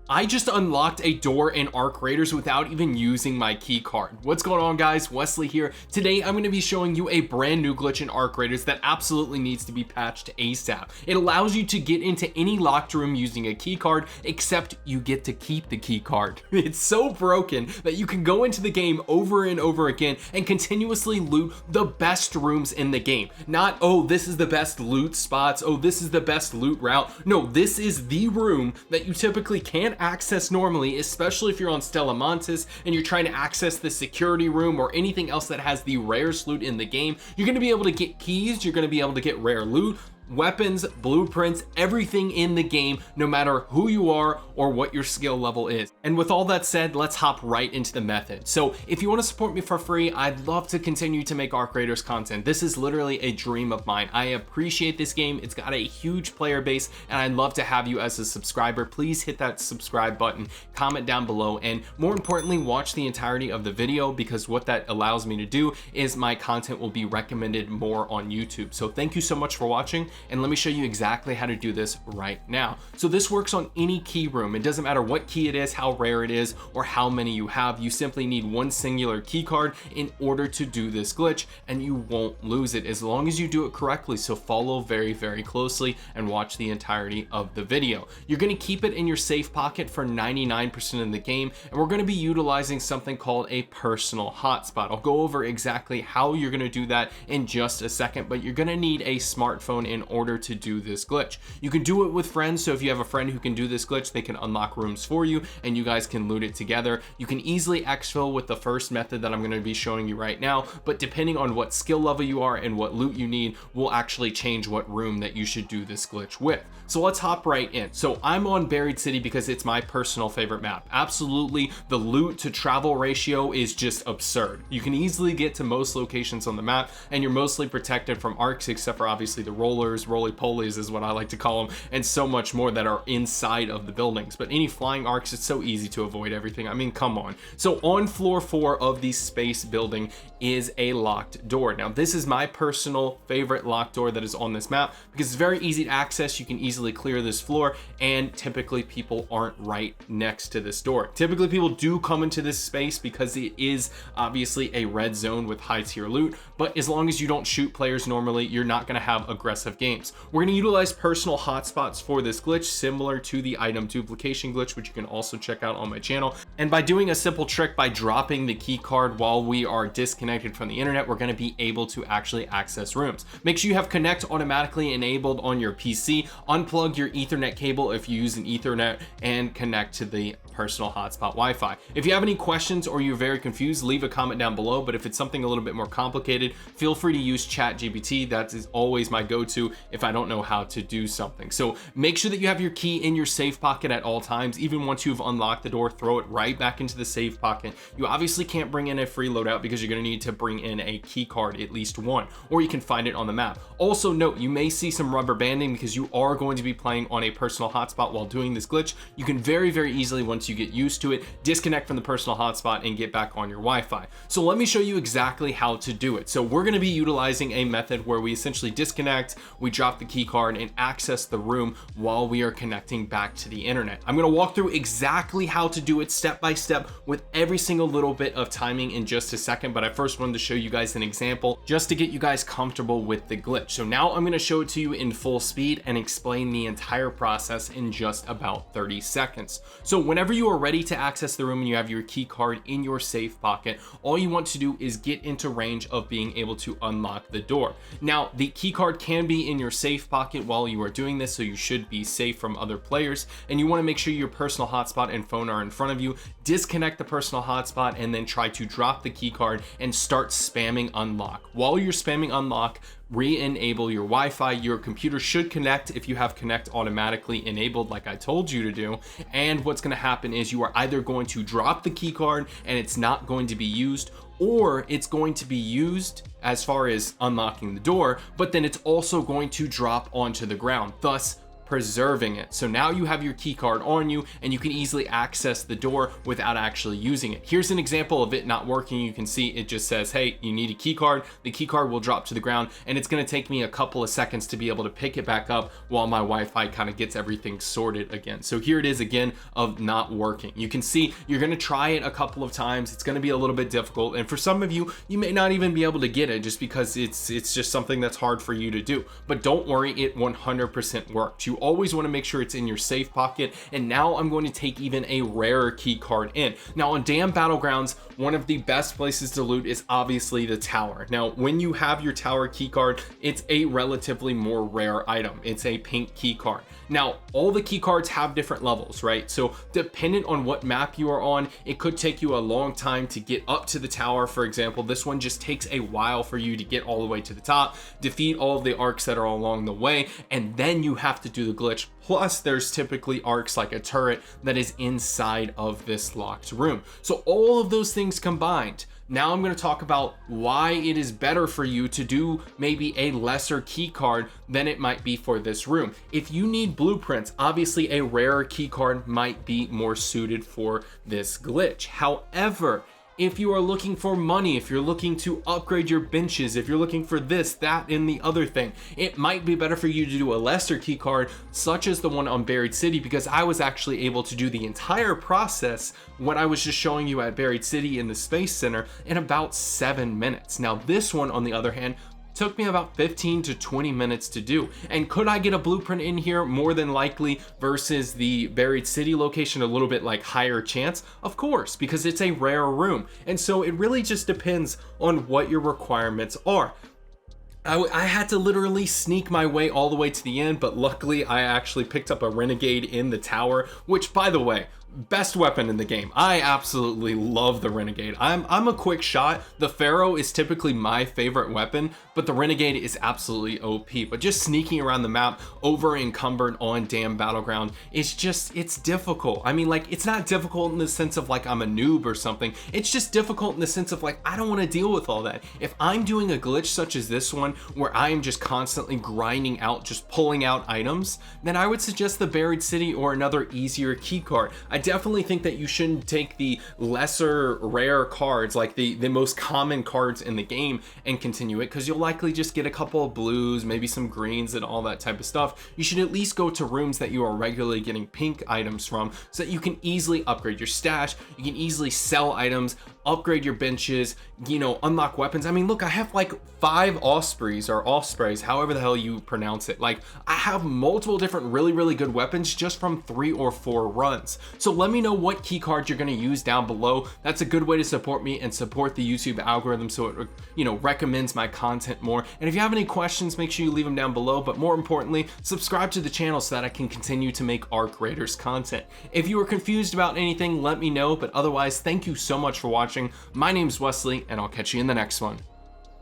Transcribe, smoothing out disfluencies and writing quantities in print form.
I just unlocked a door in Arc Raiders without even using my key card. What's going on, guys? Wesley here. Today I'm going to be showing you a brand new glitch in Arc Raiders that absolutely needs to be patched ASAP. It allows you to get into any locked room using a key card, except you get to keep the key card. It's so broken that you can go into the game over and over again and continuously loot the best rooms in the game. Not, oh, this is the best loot spots, oh, this is the best loot route. No, this is the room that you typically can't access normally, especially if you're on Stella Montis and you're trying to access the security room or anything else that has the rarest loot in the game. You're going to be able to get keys, you're going to be able to get rare loot, weapons, blueprints, everything in the game, no matter who you are or what your skill level is. And with all that said, let's hop right into the method. So if you want to support me for free, I'd love to continue to make Arc Raiders content. This is literally a dream of mine. I appreciate this game. It's got a huge player base and I'd love to have you as a subscriber. Please hit that subscribe button, comment down below, and more importantly, watch the entirety of the video, because what that allows me to do is my content will be recommended more on YouTube. So thank you so much for watching. And let me show you exactly how to do this right now. So this works on any key room. It doesn't matter what key it is, how rare it is, or how many you have. You simply need one singular key card in order to do this glitch, and you won't lose it as long as you do it correctly. So follow very, very closely and watch the entirety of the video. You're going to keep it in your safe pocket for 99% of the game, and we're going to be utilizing something called a personal hotspot. I'll go over exactly how you're going to do that in just a second, but you're going to need a smartphone in order to do this glitch. You can do it with friends, so if you have a friend who can do this glitch, they can unlock rooms for you and you guys can loot it together. You can easily exfil with the first method that I'm going to be showing you right now, but depending on what skill level you are and what loot you need will actually change what room that you should do this glitch with. So let's hop right in. So I'm on Buried City because it's my personal favorite map. Absolutely, the loot to travel ratio is just absurd. You can easily get to most locations on the map and you're mostly protected from arcs, except for obviously the rollers, roly-polies is what I like to call them, and so much more that are inside of the buildings. But any flying arcs, it's so easy to avoid everything. I mean, come on. So on floor 4 of the space building is a locked door. Now this is my personal favorite locked door that is on this map because it's very easy to access. You can easily clear this floor, and typically people aren't right next to this door. Typically people do come into this space because it is obviously a red zone with high tier loot, but as long as you don't shoot players normally, you're not going to have aggressive games. We're going to utilize personal hotspots for this glitch, similar to the item duplication glitch, which you can also check out on my channel. And by doing a simple trick, by dropping the key card while we are disconnected from the internet, we're going to be able to actually access rooms. Make sure you have connect automatically enabled on your PC. Unplug your Ethernet cable if you use an Ethernet and connect to the personal hotspot Wi-Fi. If you have any questions or you're very confused, leave a comment down below. But if it's something a little bit more complicated, feel free to use ChatGPT. That is always my go-to if I don't know how to do something. So make sure that you have your key in your safe pocket at all times. Even once you've unlocked the door, throw it right back into the safe pocket. You obviously can't bring in a free loadout because you're going to need to bring in a key card, at least one, or you can find it on the map. Also note, you may see some rubber banding because you are going to be playing on a personal hotspot while doing this glitch. You can very, very easily, once you get used to it, disconnect from the personal hotspot and get back on your Wi-Fi. So let me show you exactly how to do it. So we're going to be utilizing a method where we essentially disconnect, we drop the key card and access the room while we are connecting back to the internet. I'm going to walk through exactly how to do it step by step with every single little bit of timing in just a second, but I first wanted to show you guys an example just to get you guys comfortable with the glitch. So now I'm going to show it to you in full speed and explain the entire process in just about 30 seconds. So whenever you are ready to access the room and you have your key card in your safe pocket, all you want to do is get into range of being able to unlock the door. Now the key card can be in your safe pocket while you are doing this, so you should be safe from other players, and you want to make sure your personal hotspot and phone are in front of you. Disconnect the personal hotspot and then try to drop the key card and start spamming unlock. While you're spamming unlock, re-enable your Wi-Fi. Your computer should connect if you have connect automatically enabled like I told you to do. And what's going to happen is you are either going to drop the key card and it's not going to be used, or it's going to be used as far as unlocking the door, but then it's also going to drop onto the ground, thus preserving it. So now you have your key card on you and you can easily access the door without actually using it. Here's an example of it not working. You can see it just says, hey, you need a key card. The key card will drop to the ground and it's going to take me a couple of seconds to be able to pick it back up while my Wi-Fi kind of gets everything sorted again. So here it is again of not working. You can see you're going to try it a couple of times. It's going to be a little bit difficult, and for some of you, you may not even be able to get it just because it's just something that's hard for you to do. But don't worry, it 100% works. You always want to make sure it's in your safe pocket. And now I'm going to take even a rarer key card in. Now on Damn Battlegrounds, one of the best places to loot is obviously the tower. Now when you have your tower key card, it's a relatively more rare item. It's a pink key card. Now all the key cards have different levels, right? So dependent on what map you are on, it could take you a long time to get up to the tower. For example, this one just takes a while for you to get all the way to the top, defeat all of the arcs that are along the way, and then you have to do the glitch. Plus there's typically arcs like a turret that is inside of this locked room. So all of those things combined, now I'm going to talk about why it is better for you to do maybe a lesser key card than it might be for this room. If you need blueprints, obviously a rarer key card might be more suited for this glitch. However, if you are looking for money, if you're looking to upgrade your benches, if you're looking for this, that, and the other thing, it might be better for you to do a lesser key card, such as the one on Buried City, because I was actually able to do the entire process, what I was just showing you at Buried City in the Space Center, in about 7 minutes. Now this one, on the other hand, took me about 15 to 20 minutes to do. And could I get a blueprint in here? More than likely, versus the Buried City location, a little bit like higher chance, of course, because it's a rare room. And so it really just depends on what your requirements are. I had to literally sneak my way all the way to the end, but luckily I actually picked up a Renegade in the tower, which, by the way, best weapon in the game. I absolutely love the Renegade. I'm a quick shot. The Pharaoh is typically my favorite weapon, but the Renegade is absolutely OP. But just sneaking around the map over encumbered on Damn Battleground, it's difficult. I mean, like, it's not difficult in the sense of like I'm a noob or something. It's just difficult in the sense of like I don't want to deal with all that. If I'm doing a glitch such as this one where I am just constantly grinding out, just pulling out items, then I would suggest the Buried City or another easier key card. I definitely think that you shouldn't take the lesser rare cards, like the most common cards in the game, and continue it, because you'll likely just get a couple of blues, maybe some greens and all that type of stuff. You should at least go to rooms that you are regularly getting pink items from, so that you can easily upgrade your stash, you can easily sell items, upgrade your benches, you know, unlock weapons. I mean, look, I have like 5 Ospreys, or Ospreys, however the hell you pronounce it. Like, I have multiple different really good weapons just from 3 or 4 runs. So let me know what key cards you're going to use down below. That's a good way to support me and support the YouTube algorithm, so it, you know, recommends my content more. And if you have any questions, make sure you leave them down below, but more importantly, subscribe to the channel so that I can continue to make Arc Raiders content. If you are confused about anything, let me know, but otherwise, thank you so much for watching. My name's Wesley, and I'll catch you in the next one.